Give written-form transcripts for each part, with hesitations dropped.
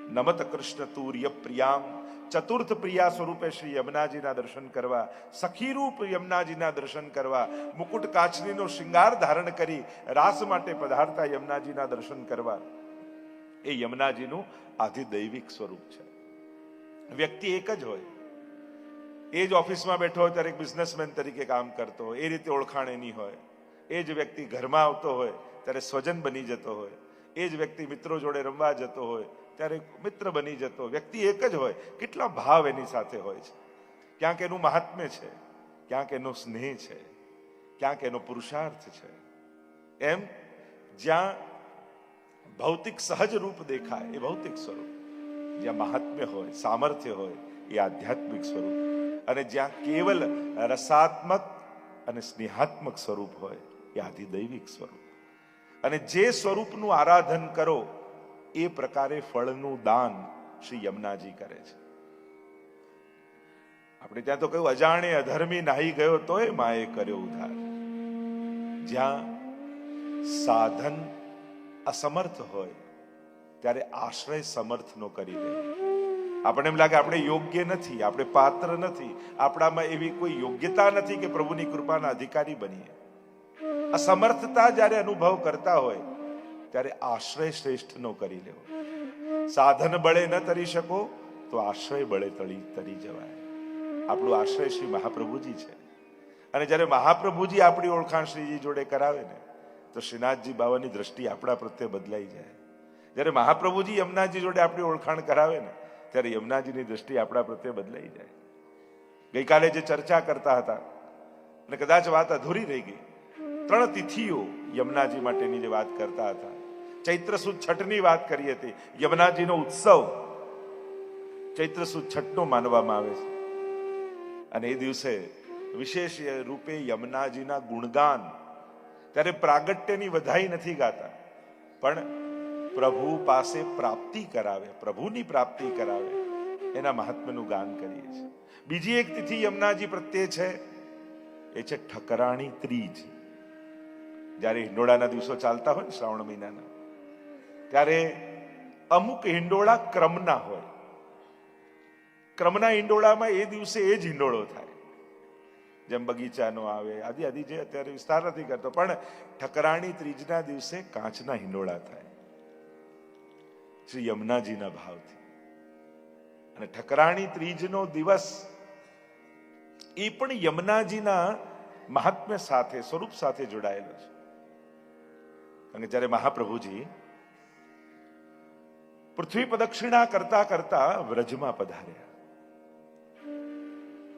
નમત કૃષ્ણ તુર્ય પ્રિયામ, ચતુર્થ પ્રિયા સ્વરૂપે શ્રી યમુનાજીના દર્શન કરવા, સખીરૂપ યમુનાજીના દર્શન કરવા, મુકુટ કાચનીનો શૃંગાર ધારણ કરી રાસ માટે પધારતા યમુનાજીના દર્શન કરવા, એ યમુનાજીનું આધિદૈવિક સ્વરૂપ છે. વ્યક્તિ એક જ હોય, એ જ ઓફિસમાં બેઠો હોય ત્યારે એક બિઝનેસમેન તરીકે કામ કરતો હોય, એ રીતે ઓળખાણ એની હોય. એ જ વ્યક્તિ ઘરમાં આવતો હોય ત્યારે સ્વજન બની જતો હોય, એ જ વ્યક્તિ મિત્રો જોડે રમવા જતો હોય ત્યારે મિત્ર બની જતો. વ્યક્તિ એક જ હોય, કેટલા ભાવ એની સાથે હોય છે. ક્યાંક એનું મહાત્મ્ય છે, ક્યાંક એનો સ્નેહ છે, ક્યાંક એનો પુરુષાર્થ છે. એમ જ્યાં ભૌતિક સહજ રૂપ દેખાય એ ભૌતિક સ્વરૂપ, જ્યાં મહાત્મ્ય હોય, સામર્થ્ય હોય એ આધ્યાત્મિક સ્વરૂપ, અને જ્યાં કેવલ રસાત્મક અને સ્નેહાત્મક સ્વરૂપ હોય એ આધિદૈવિક સ્વરૂપ. અને જે સ્વરૂપનું આરાધન કરો એ પ્રકારે ફળનું દાન શ્રી યમુનાજી કરે છે. આપણે ત્યાં તો કહ્યું, અજાણે અધર્મી નાહી ગયો તોય માએ કર્યો ઉદ્ધાર. જ્યાં સાધન અસમર્થ હોય ત્યારે આશ્રય સમર્થનો કરી દે. આપણને એમ લાગે આપણે યોગ્ય નથી, આપણે પાત્ર નથી, આપણામાં એવી કોઈ યોગ્યતા નથી કે પ્રભુની કૃપાના અધિકારી બનીએ. અસમર્થતા જ્યારે અનુભવ કરતા હોય ત્યારે આશ્રય શ્રેષ્ઠનો કરી લેવો. સાધન બળે ન તરી શકો તો આશ્રય બળે તરી જવાય. આપણું આશ્રય શ્રી મહાપ્રભુજી છે. અને જ્યારે મહાપ્રભુજી આપણી ઓળખાણ શ્રીજી જોડે કરાવે ને તો શ્રીનાથજી બાવાની દ્રષ્ટિ આપણા પ્રત્યે બદલાઈ જાય. જ્યારે મહાપ્રભુજી યમુનાજી જોડે આપણી ઓળખાણ કરાવે ને ત્યારે યમુનાજીની દ્રષ્ટિ આપણા પ્રત્યે બદલાઈ જાય. ગઈકાલે જે ચર્ચા કરતા હતા અને કદાચ વાત અધૂરી રહી ગઈ, 3 તિથિઓ યમુનાજી માટેની જે વાત કરતા હતા, ચૈત્ર સુદ છઠની વાત કરી હતી. યમુનાજીનો ઉત્સવ ચૈત્ર સુદ છઠનો માનવામાં આવે છે. અને એ દિવસે વિશેષ રૂપે યમુનાજીના ગુણગાન, ત્યારે પ્રાગટ્યની વધાઈ નથી ગાતા, પણ પ્રભુ પાસે પ્રાપ્તિ કરાવે, પ્રભુની પ્રાપ્તિ કરાવે એના મહાત્મ્યનું ગાન કરીએ છીએ. બીજી એક તિથિ યમુનાજી પ્રત્યે છે, એ છે ઠકરાણી ત્રીજ. જ્યારે હિંડોળાના દિવસો ચાલતા હોય ને શ્રાવણ મહિનાના, ત્યારે અમુક હિંડોળા ક્રમના હોય. ક્રમના હિંડોળામાં એ દિવસે એ જ હિંડોળો થાય, જેમ બગીચાનો આવે આદિ આદિ, જે અત્યારે વિસ્તાર નથી કરતો, પણ ઠકરાણી ત્રીજના દિવસે કાચના હિંડોળા થાય શ્રી યમુનાજીના ભાવથી. અને ઠકરાણી ત્રીજનો દિવસ એ પણ યમુનાજીના મહાત્મ્ય સાથે, સ્વરૂપ સાથે જોડાયેલો છે. કારણ કે જ્યારે મહાપ્રભુજી પૃથ્વી પ્રદક્ષિણા કરતા કરતા વ્રજમાં પધાર્યા,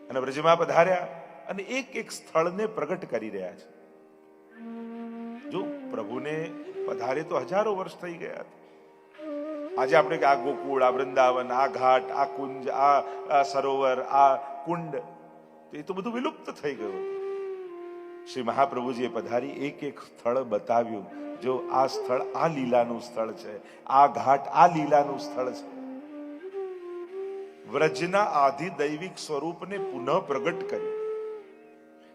અને વ્રજમાં પધાર્યા અને એક એક સ્થળને પ્રગટ કરી રહ્યા છે. જો પ્રભુને પધારે તો હજારો વર્ષ થઈ ગયા હતા. આજે આપણે આ ગોકુળ, આ વૃંદાવન, આ ઘાટ, આ કુંજ, આ સરોવર, આ કુંડ, એ તો બધું વિલુપ્ત થઈ ગયું. શ્રી મહાપ્રભુજીએ પધારી એક એક સ્થળ બતાવ્યું. જો આ સ્થળ આ લીલાનું સ્થળ છે, આ ઘાટ આ લીલાનું સ્થળ છે. વ્રજના આધિદૈવિક સ્વરૂપને પુનઃ પ્રગટ કર્યું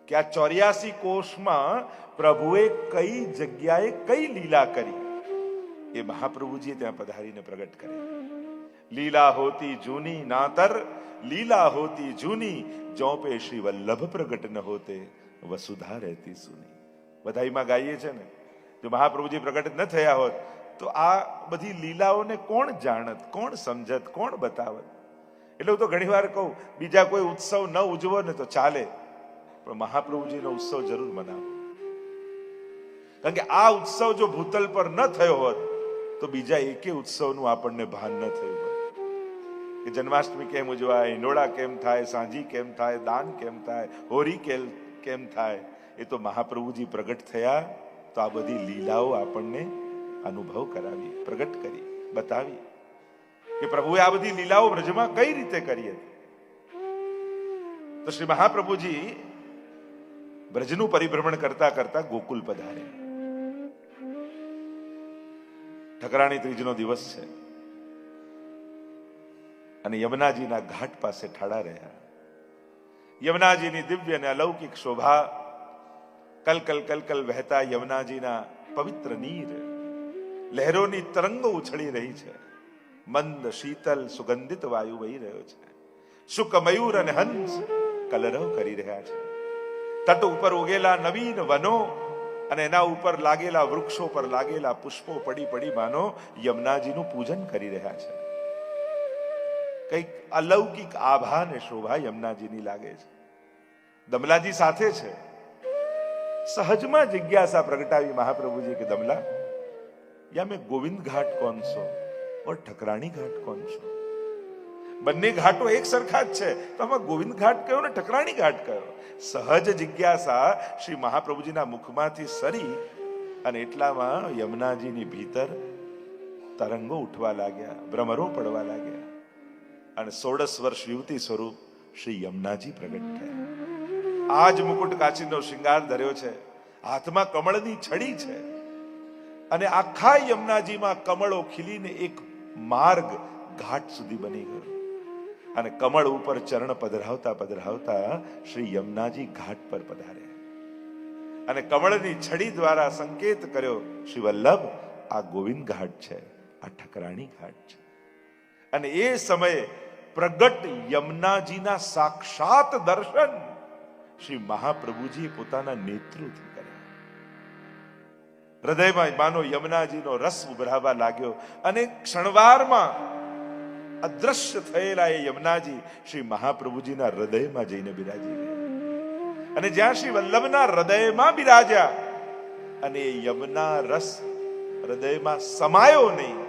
કે આ 84 કોષમાં પ્રભુએ કઈ જગ્યાએ કઈ લીલા કરી, એ મહાપ્રભુજીએ ત્યાં પધારીને પ્રગટ કરી. લીલા હોતી જૂની નાતર, લીલા હોતી જૂની, જોપે શ્રી વલ્લભ પ્રગટ ન હોતે, વસુધા રહેતી સુની. બધાઈમાં ગાઈએ છે ને, જો મહાપ્રભુજી પ્રગટ ન થયા હોત તો આ બધી લીલાઓને કોણ જાણત, કોણ સમજત, કોણ બતાવત. એટલે હું તો ઘણી વાર કહું, બીજા કોઈ ઉત્સવ ન ઉજવો ને તો ચાલે, પણ મહાપ્રભુજીનો ઉત્સવ જરૂર મનાવો. કારણ કે આ ઉત્સવ જો ભૂતલ પર ન થયો હોત તો બીજા એકે ઉત્સવનું આપણને ભાન ન થયું હોત. કે જન્માષ્ટમી કેમ ઉજવાય, હિંડોળા કેમ થાય, સાંજી કેમ થાય, દાન કેમ થાય, હોરી કેમ થાય, એ તો મહાપ્રભુજી પ્રગટ થયા તો આ બધી લીલાઓ આપણને અનુભવ કરાવી, પ્રગટ કરી, બતાવી કે પ્રભુએ આ બધી લીલાઓ વ્રજમાં કઈ રીતે કરી હતી. તો શ્રી મહાપ્રભુજી બ્રજનું પરિભ્રમણ કરતા કરતા ગોકુલ પધાર્યા. ઠકરાણી ત્રીજનો દિવસ છે અને યમુનાજીના ઘાટ પાસે ઠાડા રહ્યા. યમુનાજીની દિવ્ય અને અલૌકિક શોભા, કલકલ કલકલ વહેતા યમુનાજીના પવિત્ર નીર, લહેરોની તરંગો ઉછળી રહી છે. મંદ શીતલ સુગંધિત વાયુ વહી રહ્યો છે. શુક મયુર અને હંસ કલરવ કરી રહ્યા છે. તટ ઉપર ઉગેલા નવીન વનો અને એના ઉપર લાગેલા વૃક્ષો પર લાગેલા પુષ્પો પડી પડી માનો યમુનાજીનું પૂજન કરી રહ્યા છે. કઈક અલૌકિક આભા ને શોભા યમુનાજીની લાગે છે. દમલાજી સાથે છે. સહજમાં જિજ્ઞાસા પ્રગટાવી મહાપ્રભુજી કે દમલા, યા મેં ગોવિંદ ઘાટ કોણ છો और ઠકરાણી ઘાટ કોણ છો? બંને ઘાટો એક સરખા જ છે, તો આમાં ગોવિંદ ઘાટ કયો ને ઠકરાણી ઘાટ કયો? સહજ જિજ્ઞાસા શ્રી મહાપ્રભુજીના મુખમાંથી સરી અને એટલામાં યમુનાજીની ભીતર તરંગો ઉઠવા લાગ્યા, ભ્રમરો પડવા લાગ્યા અને 16 વર્ષ યુવતી સ્વરૂપ શ્રી યમુનાજી પ્રગટ થયા. આજ મુકુટ કાચીનો શૃંગાર ધર્યો છે, હાથમાં કમળની છડી છે અને આખા યમુનાજીમાં કમળો ખીલીને એક માર્ગ ઘાટ સુધી બની ગયો અને કમળ ઉપર ચરણ પધરાવતા પધરાવતા શ્રી યમુનાજી ઘાટ પર પધાર્યા અને કમળની છડી દ્વારા સંકેત કર્યો, શ્રી વલ્લભ, આ ગોવિંદ ઘાટ છે, આ ઠકરાણી ઘાટ છે. અને એ સમયે પ્રગટ યમુનાજીના સાક્ષાત દર્શન શ્રી મહાપ્રભુજીએ પોતાના નેત્રોથી કર્યા. હૃદયમાં માનો યમુનાજીનો રસ ઉભરાવા લાગ્યો અને ક્ષણવારમાં અદ્રશ્ય થયેલા એ યમુનાજી શ્રી મહાપ્રભુજીના હૃદયમાં જઈને બિરાજી ગયા અને જ્યાં શ્રી વલ્લભના હૃદયમાં બિરાજ્યા અને એ યમુના રસ હૃદયમાં સમાયો નહીં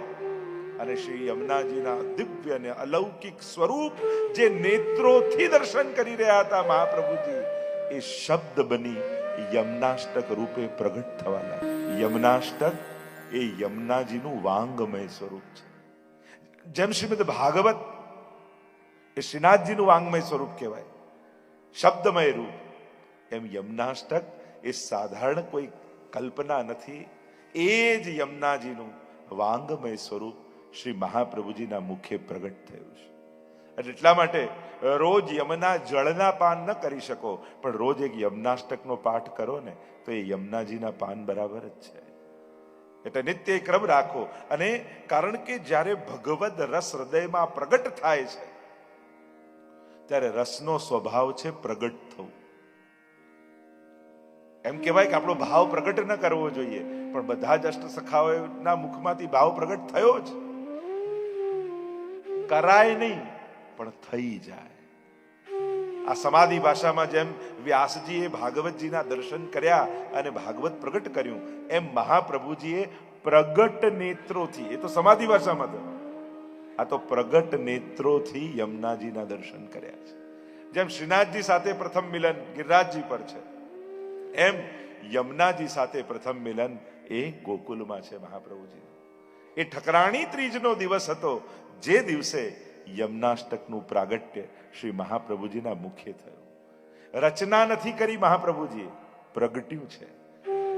અને શ્રી યમુનાજીના દિવ્ય અને અલૌકિક સ્વરૂપ જે નેત્રોથી દર્શન કરી રહ્યા હતા મહાપ્રભુજી, એ શબ્દ બની યમુનાષ્ટક રૂપે પ્રગટ થવા લાગ્યા. યમુનાષ્ટક એ યમુનાજીનું વાંગમય સ્વરૂપ છે. જેમ શ્રીમદ ભાગવત એ શ્રીનાથજીનું વાંગમય સ્વરૂપ કહેવાય, શબ્દમય રૂપ, એમ યમુનાષ્ટક એ સાધારણ કોઈ કલ્પના નથી. એ જ યમુનાજીનું વાંગમય સ્વરૂપ શ્રી મહાપ્રભુજીના મુખે પ્રગટ થયું છે. અને એટલા માટે રોજ યમુના જળના પાન ન કરી શકો, પણ રોજ એક યમુનાષ્ટકનો પાઠ કરો ને તો એ યમુનાજીના પાન બરાબર જ છે. એટલે નિત્ય ક્રમ રાખો. અને કારણ કે જ્યારે ભગવદ રસ હૃદયમાં પ્રગટ થાય છે ત્યારે રસનો સ્વભાવ છે પ્રગટ થવું. એમ કહેવાય કે આપણો ભાવ પ્રગટ ન કરવો જોઈએ, પણ બધા જ અષ્ટ સખાઓના મુખમાંથી ભાવ પ્રગટ થયો જ. કરાય નહીં પણ થઈ જાય. આ સમાધિ ભાષામાં જેમ વ્યાસજીએ ભાગવતજીના દર્શન કર્યા અને ભાગવત પ્રગટ કર્યું, એમ મહાપ્રભુજીએ પ્રગટ નેત્રોથી, એ તો સમાધિ ભાષામાં થયું, આ તો પ્રગટ નેત્રોથી યમુનાજીના દર્શન કર્યા છે. જેમ શ્રીનાથજી સાથે પ્રથમ મિલન ગિરિરાજજી પર છે, એમ યમુનાજી સાથે પ્રથમ મિલન એ ગોકુલમાં છે મહાપ્રભુજી. એ ઠકરાણી ત્રીજનો દિવસ હતો, જે દિવસે યમુનાષ્ટકનું પ્રાગટ્ય શ્રી મહાપ્રભુજીના મુખે થયું. રચના નથી કરી મહાપ્રભુજીએ, પ્રગટ્યું છે.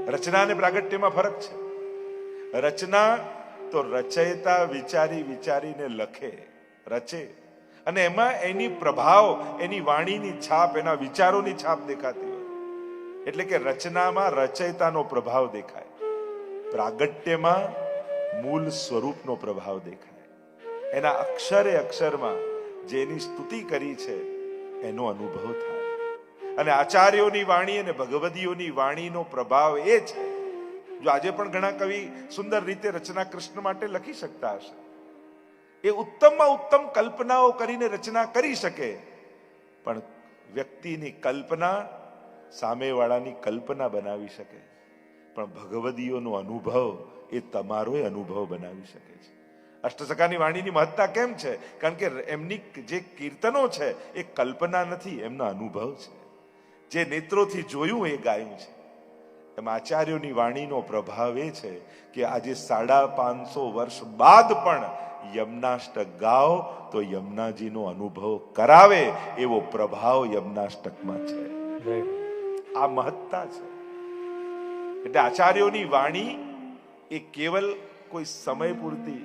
રચના અને પ્રાગટ્યમાં ફરક છે. રચના તો રચયિતા વિચારી વિચારીને લખે, રચે, અને એમાં એની પ્રભાવ, એની વાણીની છાપ, એના વિચારોની છાપ દેખાતી હોય. એટલે કે રચનામાં રચયિતાનો પ્રભાવ દેખાય, પ્રાગટ્યમાં મૂળ સ્વરૂપનો પ્રભાવ દેખાય. એના અક્ષરે અક્ષરમાં જેની સ્તુતિ કરી છે એનો અનુભવ થાય. અને આચાર્યોની વાણી અને ભગવદીઓની વાણીનો પ્રભાવ એ છે. જો આજે પણ ઘણા કવિ સુંદર રીતે રચના કૃષ્ણ માટે લખી શકતા હશે, એ ઉત્તમમાં ઉત્તમ કલ્પનાઓ કરીને રચના કરી શકે, પણ વ્યક્તિની કલ્પના સામેવાળાની કલ્પના બનાવી શકે, પણ ભગવદીઓનો અનુભવ એ તમારો અનુભવ બનાવી શકે છે. અષ્ટસખાની વાણીની મહત્તા કેમ છે? કારણ કે એમની જે કીર્તનો છે એ કલ્પના નથી, એમનો અનુભવ છે. જે નેત્રોથી જોયું એ ગાયું છે. એમ આચાર્યોની વાણીનો પ્રભાવ એ છે કે આજે 550 વર્ષ બાદ પણ યમુનાષ્ટક ગાઓ તો યમુનાજીનો અનુભવ કરાવે એવો પ્રભાવ યમુનાષ્ટકમાં છે. આ મહત્તા છે. એટલે આચાર્યોની વાણી એ કેવલ કોઈ સમય પૂરતી,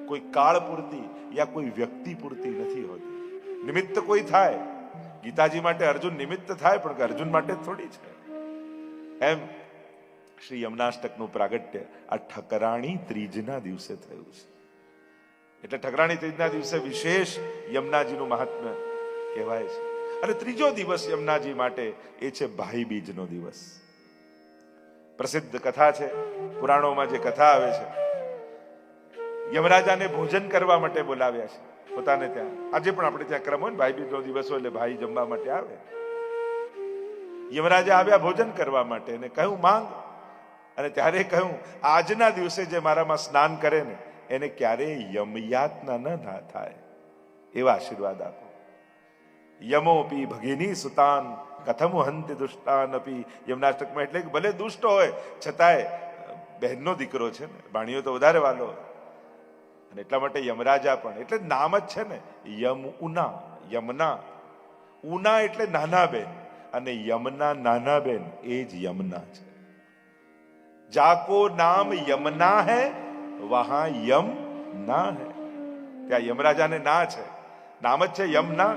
કોઈ કાળ પૂરતી યા કોઈ વ્યક્તિ પૂરતી નથી હોતી. નિમિત્ત કોઈ થાય, ગીતાજી માટે અર્જુન નિમિત્ત થાય, પણ અર્જુન માટે થોડી છે. એમ શ્રી યમુનાષ્ટકનું પ્રાગટ્ય આ ઠકરાણી ત્રીજના દિવસે થયું છે. એટલે ઠકરાણી ત્રીજના દિવસે વિશેષ યમુનાજીનું મહાત્મ્ય કહેવાય છે. અને ત્રીજો દિવસ યમુનાજી માટે એ છે ભાઈ બીજનો દિવસ. પ્રસિદ્ધ કથા છે, પુરાણોમાં જે કથા આવે છે, યમરાજાને ભોજન કરવા માટે બોલાવ્યા છે પોતાને ત્યાં. આજે પણ આપણે ત્યાં ક્રમ હોય ને, ભાઈ બીજનો દિવસ હોય એટલે ભાઈ જમવા માટે આવે. યમરાજા આવ્યા ભોજન કરવા માટે અને કહ્યું માંગ. અને ત્યારે કહ્યું આજના દિવસે જે મારામાં સ્નાન કરે ને એને ક્યારેય યમયાતના ન થાય એવા આશીર્વાદ આપો. યમોપી ભગિની સુતાન કથમ હંતિ દુષ્ટાન અપી. યમનાષ્ટકમાં એટલે કે ભલે દુષ્ટ હોય છતાંય બહેનનો દીકરો છે ને, ભાણીઓ તો વધારે વાલો હોય. અને એટલા માટે યમરાજા પણ, એટલે નામ જ છે ને યમુના, યમના. ઉના એટલે નાના બેન, અને યમના નાના બેન એ જ યમના છે. જાકો નામ યમના હૈ વહાં યમ ના હૈ. ત્યાં યમરાજાને ના છે, નામ જ છે યમના.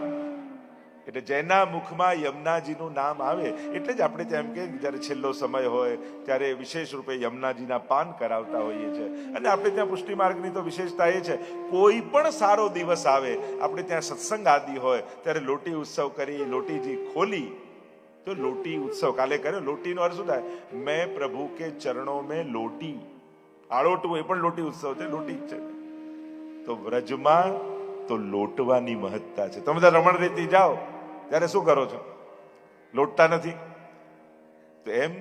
એટલે જેના મુખમાં યમુનાજીનું નામ આવે એટલે જ આપણે ત્યાં એમ કે જ્યારે છેલ્લો સમય હોય ત્યારે વિશેષ રૂપે યમુનાજીના પાન કરાવતા હોઈએ છીએ. અને આપણે ત્યાં પુષ્ટિ માર્ગની તો વિશેષતા એ છે, કોઈ પણ સારો દિવસ આવે, આપણે ત્યાં સત્સંગ આદિ હોય ત્યારે લોટી ઉત્સવ કરી, લોટીજી ખોલી. તો લોટી ઉત્સવ કાલે કર્યો. લોટીનો અર્થ શું થાય? મેં પ્રભુ કે ચરણો મેં લોટી. આળોટવું એ પણ લોટી ઉત્સવ છે, લોટી જ છે. તો વ્રજમાં તો લોટવાની મહત્તા છે. તમે બધા રમણ રેતી જાઓ ત્યારે શું કરો છો? લોટતા નથી. તો એમ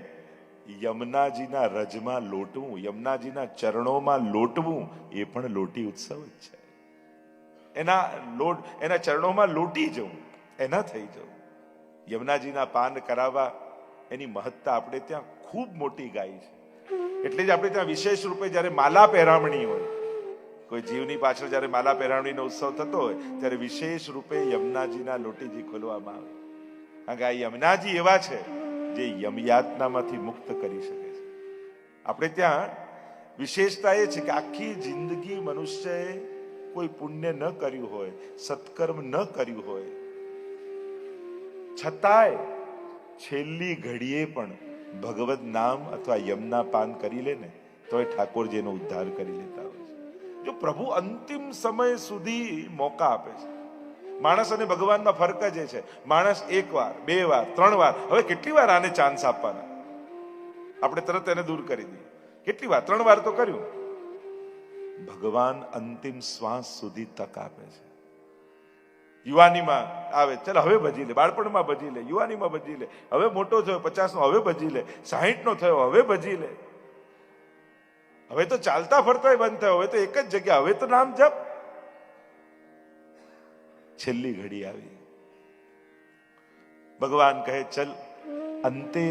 યમુનાજીના રજમાં લોટવું, યમુનાજીના ચરણોમાં લોટવું એ પણ લોટી ઉત્સવ જ છે. એના ચરણોમાં લોટી જવું, એના થઈ જવું. યમુનાજીના પાન કરાવવા એની મહત્તા આપણે ત્યાં ખૂબ મોટી ગાઈ છે. એટલે જ આપણે ત્યાં વિશેષ રૂપે જ્યારે માલા પહેરામણી હોય, કોઈ જીવની પાછળ જ્યારે માલા પહેરામણીનો ઉત્સવ થતો હોય ત્યારે વિશેષ રૂપે યમુનાજીના લોટીજી ખોલવામાં આવે. કારણ કે આ યમુનાજી એવા છે જે યમયાતનામાંથી મુક્ત કરી શકે છે. આપણે ત્યાં વિશેષતા એ છે કે આખી જિંદગી મનુષ્યએ કોઈ પુણ્ય ન કર્યું હોય, સત્કર્મ ન કર્યું હોય, છતાંય છેલ્લી ઘડીએ પણ ભગવત નામ અથવા યમના પાન કરી લે ને તો એ ઠાકોરજીનો ઉદ્ધાર કરી લેતા હોય છે. જો પ્રભુ અંતિમ સમય સુધી મોકા આપે છે. માણસ અને ભગવાનમાં ફરક જ એ છે, માણસ એક વાર, બે વાર, ત્રણ વાર, હવે કેટલી વાર આને ચાન્સ આપવાના? આપણે તરત એને દૂર કરી દઈએ. કેટલી વાર? 3 વાર તો કર્યું. ભગવાન અંતિમ શ્વાસ સુધી તક આપે છે. યુવાનીમાં આવે, ચાલ હવે ભજી લે, બાળપણમાં ભજી લે, યુવાનીમાં ભજી લે, હવે મોટો થયો 50 નો હવે ભજી લે, 60 નો થયો હવે ભજી લે, હવે તો ચાલતા ફરતા બંધ થયો, હવે તો એક જ જગ્યા, હવે તો નામ જપ. છેલ્લી ઘડી આવી, ભગવાન કહે ચલ અંતે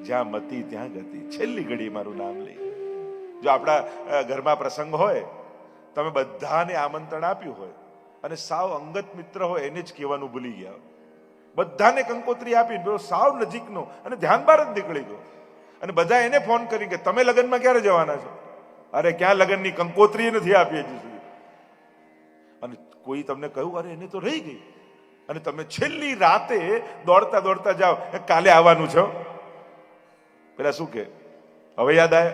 જ્યાં મતી ત્યાં ગતિ. છેલ્લી ઘડી મારું નામ લઈ. જો આપણા ઘરમાં પ્રસંગ હોય, તમે બધાને આમંત્રણ આપ્યું હોય અને સાવ અંગત મિત્ર હોય એને જ કહેવાનું ભૂલી ગયા, બધાને કંકોત્રી આપી, સાવ નજીકનો, અને ધ્યાન બહાર જ નીકળી ગયો, અને બધા એને ફોન કરી કે તમે લગ્નમાં ક્યારે જવાના છો? અરે ક્યાં લગ્નની કંકોત્રી નથી આપી હજી સુધી. અને કોઈ તમને કહ્યું અરે એને તો રહી ગઈ, અને તમે છેલ્લી રાતે દોડતા દોડતા જાઓ કાલે આવવાનું છો. પેલા શું કે હવે યાદ આવે?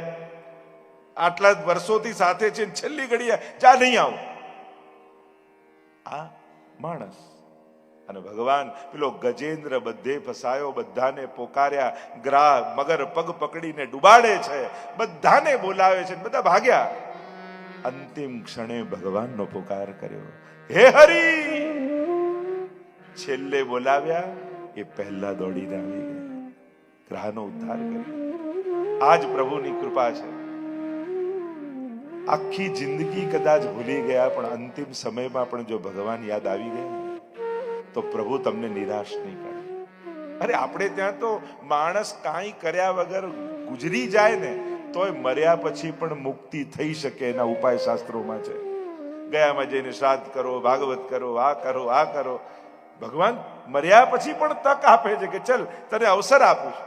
આટલા વર્ષોથી સાથે છે, છેલ્લી ઘડીએ જા નહીં આવું. આ માણસ. અને ભગવાન પેલો ગજેન્દ્ર બધે ફસાયો, બધાને પોકાર્યા, ગ્રાહ મગર પગ પકડીને ડુબાડે છે, બધાને બોલાવે છે, બધા ભાગ્યા. અંતિમ ક્ષણે ભગવાનનો પોકાર કર્યો, હે હરી. છેલ્લે બોલાવ્યા એ પહેલા દોડીને આવી ગયા, ગ્રહનો ઉદ્ધાર કર્યો. આજ પ્રભુની કૃપા છે. આખી જિંદગી કદાચ ભૂલી ગયા, પણ અંતિમ સમયમાં પણ જો ભગવાન યાદ આવી ગયા તો પ્રભુ તમને નિરાશ નહીં કરે. અરે આપણે ત્યાં તો માણસ કાંઈ કર્યા વગર ગુજરી જાય ને તોય મર્યા પછી પણ મુક્તિ થઈ શકે એના ઉપાય શાસ્ત્રોમાં છે. ગયામાં જઈને શ્રાદ્ધ કરો, ભાગવત કરો, આ કરો, આ કરો. ભગવાન મર્યા પછી પણ તક આપે છે કે ચલ તને અવસર આપું છું.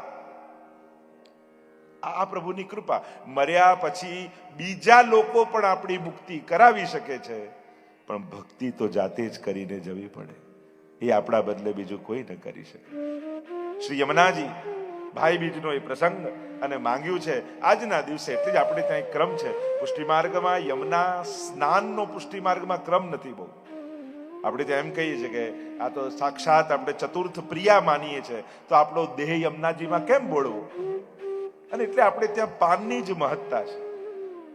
આ પ્રભુની કૃપા. મર્યા પછી બીજા લોકો પણ આપણી મુક્તિ કરાવી શકે છે, પણ ભક્તિ તો જાતે જ કરીને જવી પડે. એ આપણા બદલે બીજું કોઈ ન કરી શકે. શ્રી યમુનાજી ભાઈ બીજનો એ પ્રસંગ અને માંગ્યું છે આજના દિવસે. એટલે જ આપણે ત્યાં એક ક્રમ છે પુષ્ટિ માર્ગમાં. યમુના સ્નાનનો પુષ્ટિ માર્ગમાં ક્રમ નથી બહુ. આપણે ત્યાં એમ કહીએ છીએ કે આ તો સાક્ષાત આપણે ચતુર્થ પ્રિયા માનીએ છીએ, તો આપણો દેહ યમુનાજીમાં કેમ બોળવો? અને એટલે આપણે ત્યાં પાનની જ મહત્તા છે.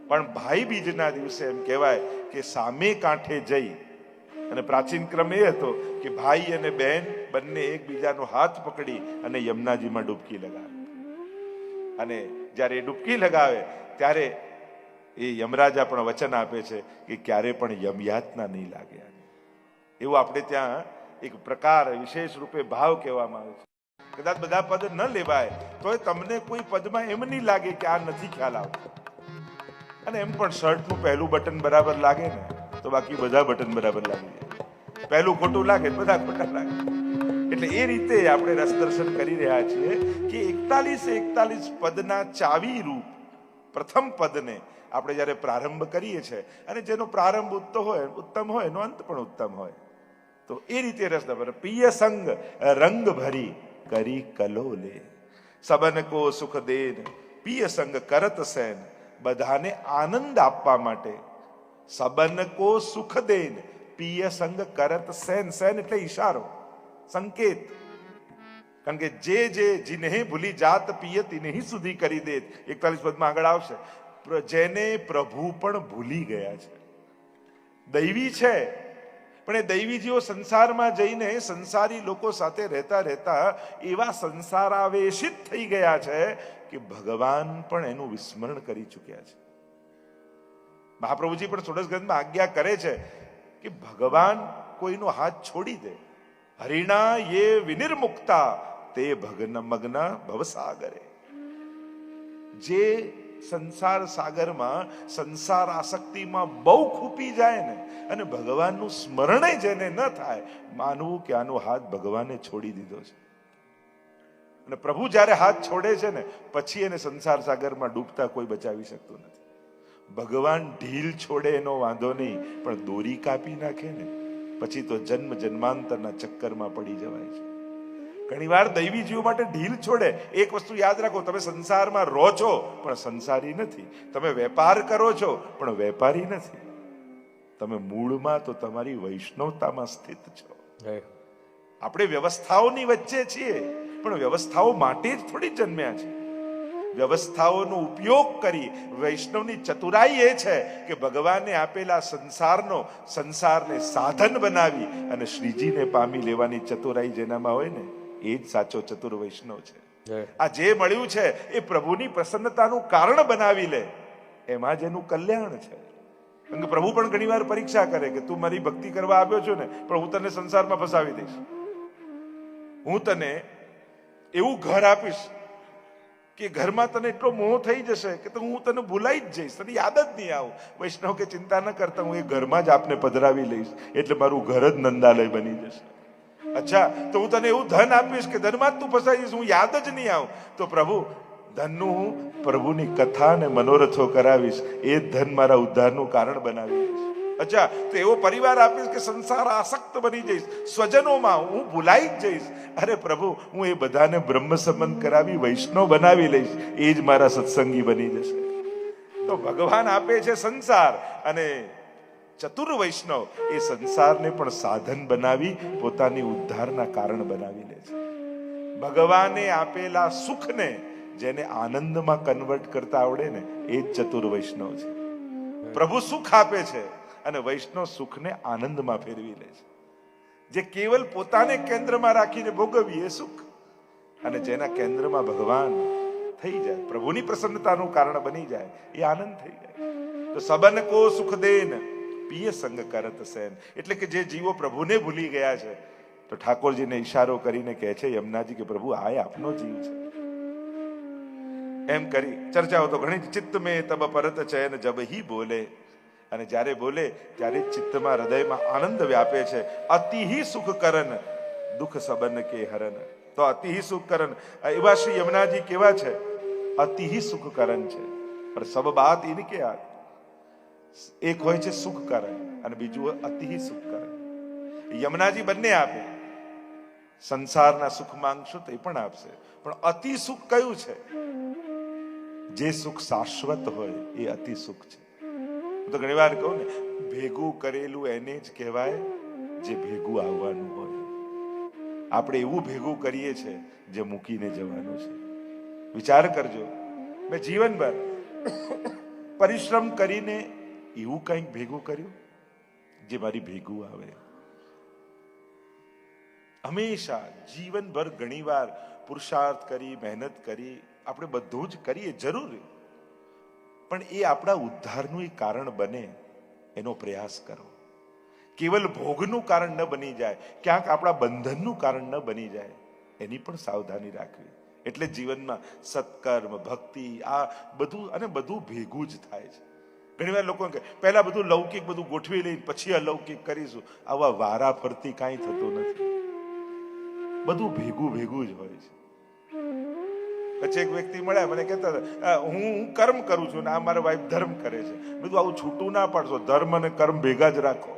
પણ ભાઈ બીજના દિવસે એમ કહેવાય કે સામે કાંઠે જઈ, અને પ્રાચીન ક્રમ એ હતો કે ભાઈ અને બહેન બંને એકબીજાનો હાથ પકડી અને યમુનાજીમાં ડૂબકી લગાવે. અને જ્યારે ડૂબકી લગાવે ત્યારે એ યમરાજા પણ વચન આપે છે કે ક્યારે પણ યમયાતના નહીં લાગે. એવું આપણે ત્યાં એક પ્રકાર વિશેષ રૂપે ભાવ કહેવામાં આવે છે. કદાચ બધા પદ ન લેવાય તોય તમને કોઈ પદમાં એમ નહીં લાગે કે આ નથી ખ્યાલ આવતો. અને એમ પણ શર્ટનું પહેલું બટન બરાબર લાગે ને તો બાકી બધા બટન બરાબર લાગી જાય. પહેલું ખોટું લાગે બધા ખોટા લાગે. એટલે એ રીતે આપણે રસ દર્શન કરી રહ્યા છીએ કે 41 પદના ચાવી રૂપ પ્રથમ પદને આપણે જ્યારે પ્રારંભ કરીએ છીએ, અને જેનો પ્રારંભ ઉત્તમ હોય એનો અંત પણ ઉત્તમ હોય, તો એ રીતે રસ દર્શન. પિય સંગ રંગ ભરી કરી કલોલે, સબન કો સુખ દેન પિય સંગ કરત સેન. બધાને આનંદ આપવા માટે સબન કો સુખ દેન પિય સંગ કરત સેન. સેન એટલે ઈશારો, સંકેત. કારણ કે જે જીને ભૂલી જાત પિય તિને સુધી કરી દે. 41 પદમાં આગળ આવશે. જેને પ્રભુ પણ ભૂલી ગયા છે. દૈવી છે પણ એ દૈવી જીવો સંસારમાં જઈને સંસારી લોકો સાથે રહેતા રહેતા એવા સંસારાવેશિત થઈ ગયા છે કે ભગવાન પણ એનું વિસ્મરણ કરી ચૂક્યા છે. મહાપ્રભુજી પણ ષોડશ ગ્રંથમાં આજ્ઞા કરે છે કે ભગવાન કોઈનો હાથ છોડી દે. હરિણા યે વિનિર્મુક્તા તે ભગ્ન મગ્ન ભવસાગરે. જે સંસાર સાગરમાં સંસાર આસક્તિમાં બહુ ખૂપી જાય ને, અને ભગવાનનું સ્મરણ જેને ન થાય, માનવું કે આનો હાથ ભગવાને છોડી દીધો છે. અને પ્રભુ જ્યારે હાથ છોડે છે ને પછી એને સંસાર સાગરમાં ડૂબતા કોઈ બચાવી શકતું નથી. ભગવાન ઢીલ છોડે એનો વાંધો નહીં, પણ દોરી કાપી નાખે ને પછી તો જન્મ જન્માંતરના ચક્કરમાં પડી જવાય છે. ઘણી વાર દૈવી જીવો માટે ઢીલ છોડે. એક વસ્તુ યાદ રાખો, તમે સંસારમાં રહો છો પણ સંસારી નથી. તમે વેપાર કરો છો પણ વેપારી નથી. તમે મૂળમાં તો તમારી વૈષ્ણવતામાં સ્થિત છો. આપણે વ્યવસ્થાઓની વચ્ચે છીએ પણ વ્યવસ્થાઓ માટે જ થોડી જન્મ્યા છે. વ્યવસ્થાઓનો ઉપયોગ કરી વૈષ્ણવની ચતુરાઈ એ છે કે ભગવાને આપેલા સંસારને સાધન બનાવી અને શ્રીજીને પામી લેવાની ચતુરાઈ જેનામાં હોય ને એ જ સાચો ચતુર વૈષ્ણવ છે. આ જે મળ્યું છે એ પ્રભુની પ્રસન્નતાનું કારણ બનાવી લે, એમાં જ એનું કલ્યાણ છે. કારણ કે પ્રભુ પણ ઘણી વાર પરીક્ષા કરે કે તું મારી ભક્તિ કરવા આવ્યો છો ને, પણ હું તને સંસારમાં ફસાવી દઈશ. હું તને એવું ઘર આપીશ કે ઘરમાં તને એટલો મોહ થઈ જશે કે હું તને ભૂલાઈ જ જઈશ, તને યાદ જ નહીં આવું. વૈષ્ણવ કે ચિંતા ન કરતા, હું એ ઘરમાં જ આપને પધરાવી લઈશ, એટલે મારું ઘર જ નંદાલય બની જશે. અચ્છા, તો હું તને એવું ધન આપીશ કે ધનમાં જ તું ફસાઈ જઈશ, હું યાદ જ નહીં આવું. તો પ્રભુ ધનનું હું પ્રભુની કથા અને મનોરથો કરાવીશ, એ જ ધન મારા ઉદ્ધારનું કારણ બનાવી દઈશ. અચ્છા, તો એવો પરિવાર આપીશ કે સંસાર આસક્ત બની જઈશ, સ્વજનોમાં હું ભૂલાઈ જ જઈશ. અરે પ્રભુ, હું એ બધાને બ્રહ્મ સંબંધ કરાવી વૈષ્ણવ બનાવી લઈશ, એ જ મારા સત્સંગી બની જશે. તો ભગવાન આપે છે સંસાર, અને ચતુર વૈષ્ણવ એ સંસારને પણ સાધન બનાવી પોતાની ઉદ્ધારના કારણ બનાવી લે છે. ભગવાને આપેલા સુખને જેને આનંદમાં કન્વર્ટ કરતા આવડે ને એ જ ચતુર વૈષ્ણવ છે. પ્રભુ સુખ આપે છે અને વૈષ્ણવ સુખને આનંદમાં ફેરવી લે છે. જે કેવલ પોતાને કેન્દ્રમાં રાખીને ભોગવીએ એ સુખ, અને જેના કેન્દ્રમાં ભગવાન થઈ જાય, પ્રભુની પ્રસન્નતાનું કારણ બની જાય, એ આનંદ થઈ જાય. તો સબન કો સુખ દેન પિય સંગ કરત સેન. એટલે કે જે જીવો પ્રભુને ભૂલી ગયા છે, તો ઠાકોરજીને ઈશારો કરીને કહે છે યમુનાજી કે પ્રભુ આ આપનો જીવ છે. એમ કરી ચર્ચાઓ તો ઘણી. ચિત્ત મેં તબ પરત ચયન જબ હી બોલે. અને જ્યારે બોલે ત્યારે ચિત્તમાં હૃદયમાં આનંદ વ્યાપે છે. અતિહી સુખ કરન દુઃખ સબન કે હરન. તો અતિહી સુખ કરન, એવા શ્રી યમુનાજી કેવા છે? અતિહી સુખ કરન છે. પણ સબ બાત ઇનકે આ. એક હોય છે સુખ કરણ અને બીજું અતિહી સુખ કરણ. યમુનાજી બંને આપે. સંસારના સુખ માંગશો તો એ પણ આપશે, પણ અતિ સુખ કયું છે? જે સુખ શાશ્વત હોય એ અતિ સુખ છે. હું તો ઘણી વાર કહું ને, ભેગું કરેલું એને જ કહેવાય જે ભેગું આવવાનું હોય. આપણે એવું ભેગું કરીએ છીએ જે મૂકીને જવાનું છે. વિચાર કરજો, મેં જીવનભર પરિશ્રમ કરીને એવું કંઈક ભેગું કર્યું જે મારી ભેગું આવે. હંમેશા જીવનભર ઘણીવાર પુરુષાર્થ કરી, મહેનત કરી, આપણે બધું જ કરીએ જરૂર, પણ એ આપણા ઉદ્ધારનું એ કારણ બને એનો પ્રયાસ કરો. કેવલ ભોગનું કારણ ન બની જાય, ક્યાંક આપણા બંધનનું કારણ ન બની જાય, એની પણ સાવધાની રાખવી. એટલે જીવનમાં સત્કર્મ, ભક્તિ, આ બધું અને બધું ભેગું જ થાય છે. ઘણીવાર લોકો કહે પહેલા બધું લૌકિક બધું ગોઠવી લઈને પછી અલૌકિક કરીશું. આવા વારા ફરતી કાંઈ થતું નથી. બધું ભેગું ભેગું જ હોય છે. પછી એક વ્યક્તિ મળ્યા, મને કહેતા હતા, હું કર્મ કરું છું ને આ મારા વાઈફ ધર્મ કરે છે. બધું આવું છૂટું ના પાડશો, ધર્મ અને કર્મ ભેગા જ રાખો.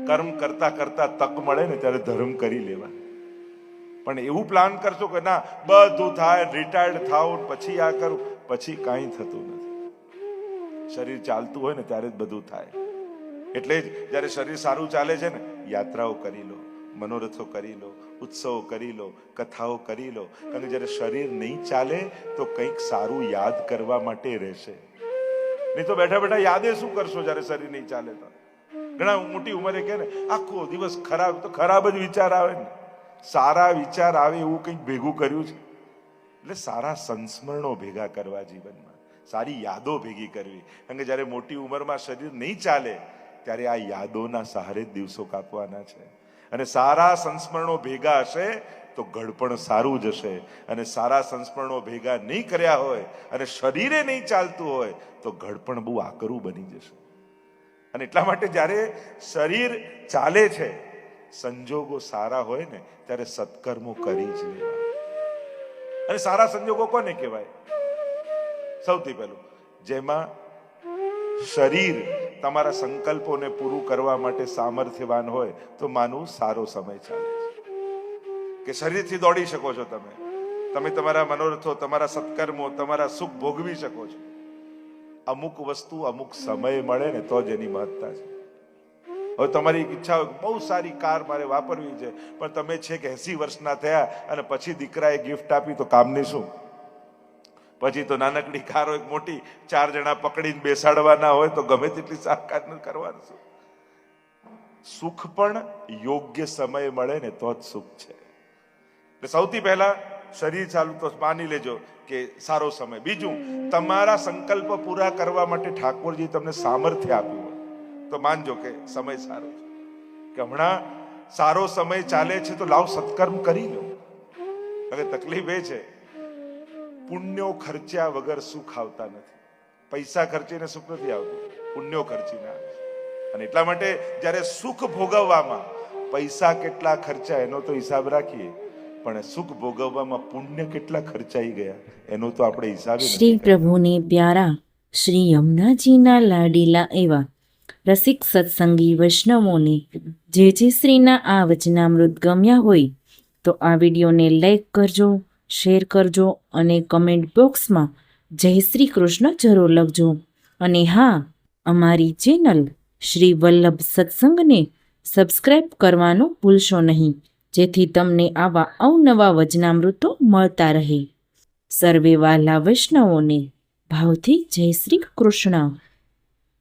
કર્મ કરતા કરતા તક મળે ને ત્યારે ધર્મ કરી લેવા. પણ એવું પ્લાન કરશો કે ના બધું થાય, રિટાયર્ડ થાવ પછી આ કરું, પછી કાંઈ થતું નથી. શરીર ચાલતું હોય ને ત્યારે જ બધું થાય. એટલે જ જ્યારે શરીર સારું ચાલે છે ને, યાત્રાઓ કરી લો, મનોરથો કરી લો, ઉત્સવો કરી લો, કથાઓ કરી લો. કારણ કે જ્યારે શરીર નહીં ચાલે તો કંઈક સારું યાદ કરવા માટે રહેશે. નહીં તો બેઠા બેઠા યાદે શું કરશો જ્યારે શરીર નહીં ચાલે તો? ઘણા મોટી ઉંમરે કહે ને આખો દિવસ ખરાબ, તો ખરાબ જ વિચાર આવે ને. સારા વિચાર આવે એવું કંઈક ભેગું કર્યું છે. એટલે સારા સંસ્મરણો ભેગા કરવા જીવનમાં, સારી યાદો ભેગી કરવી. કારણ કે જ્યારે મોટી ઉંમરમાં શરીર નહીં ચાલે ત્યારે આ યાદોના સહારે જ દિવસો કાપવાના છે. અને સારા સંસ્મરણો ભેગા હશે તો ઘડપણ સારું જશે. અને સારા સંસ્મરણો ભેગા નહીં કર્યા હોય અને શરીરે નહીં ચાલતું હોય તો ઘડપણ બહુ આકરું બની જશે. અને એટલા માટે જ્યારે શરીર ચાલે છે, સંજોગો સારા હોય ને ત્યારે સત્કર્મો કરી જ લેવા. અને સારા સંજોગો કોને કહેવાય? સૌથી પહેલું, જેમાં શરીર તમારા સંકલ્પોને પૂરું કરવા માટે સામર્થ્યવાન હોય તો માનવું સારો સમય ચાલે છે. કે શરીરથી દોડી શકો છો તમે તમારા મનોરથો, તમારા સત્કર્મો, તમારા સુખ ભોગવી શકો છો. અમુક વસ્તુ અમુક સમય મળે ને તો જ એની મહત્તા છે. હવે તમારી ઈચ્છા હોય બહુ સારી કાર મારે વાપરવી છે, પણ તમે છે કે 80 વર્ષના થયા અને પછી દીકરાએ ગિફ્ટ આપી તો કામની શું? પછી તો નાનકડી કાર હોય, મોટી 4 જણા પકડીને બેસાડવાના હોય તો ગમે તેટલી સાકાર કરવાનું શું? સુખ પણ યોગ્ય સમય મળે ને તો જ સુખ છે. એટલે સૌથી પહેલા શરીર ચાલુ તો માની લેજો કે સારો સમય. બીજું, તમારા સંકલ્પ પૂરા કરવા માટે ઠાકોરજી તમને સામર્થ્ય આપ્યું હોય તો માનજો કે સમય સારો છે. કે હમણાં સારો સમય ચાલે છે તો લાવ સત્કર્મ કરી લો. હવે તકલીફ એ છે, પુણ્યો ખર્ચ્યા વગર સુખ આવતા નથી. પૈસા ખર્ચીને સુખ નથી આવતું, પુણ્યો ખર્ચીને આવે છે. અને એટલા માટે જ્યારે સુખ ભોગવવામાં પૈસા કેટલા ખર્ચા એનો તો હિસાબ રાખીએ, પણ સુખ ભોગવવામાં પુણ્ય કેટલા ખર્ચાઈ ગયા એનો તો આપણે હિસાબ. શ્રી પ્રભુને પ્યારા શ્રી યમુનાજીના લાડીલા એવા રસિક સત્સંગી વૈષ્ણવોને જે શ્રીના આ વચનામૃત ગમ્યા હોય તો આ વિડીયોને લાઈક કરજો, શેર કરજો અને કમેન્ટ બોક્સમાં જય શ્રી કૃષ્ણ જરૂર લખજો. અને હા, અમારી ચેનલ શ્રી વલ્લભ સત્સંગને સબસ્ક્રાઈબ કરવાનું ભૂલશો નહીં, જેથી તમને આવા અવનવા વચનામૃતો મળતા રહે. સર્વે વાલા વૈષ્ણવોને ભાવથી જય શ્રી કૃષ્ણ.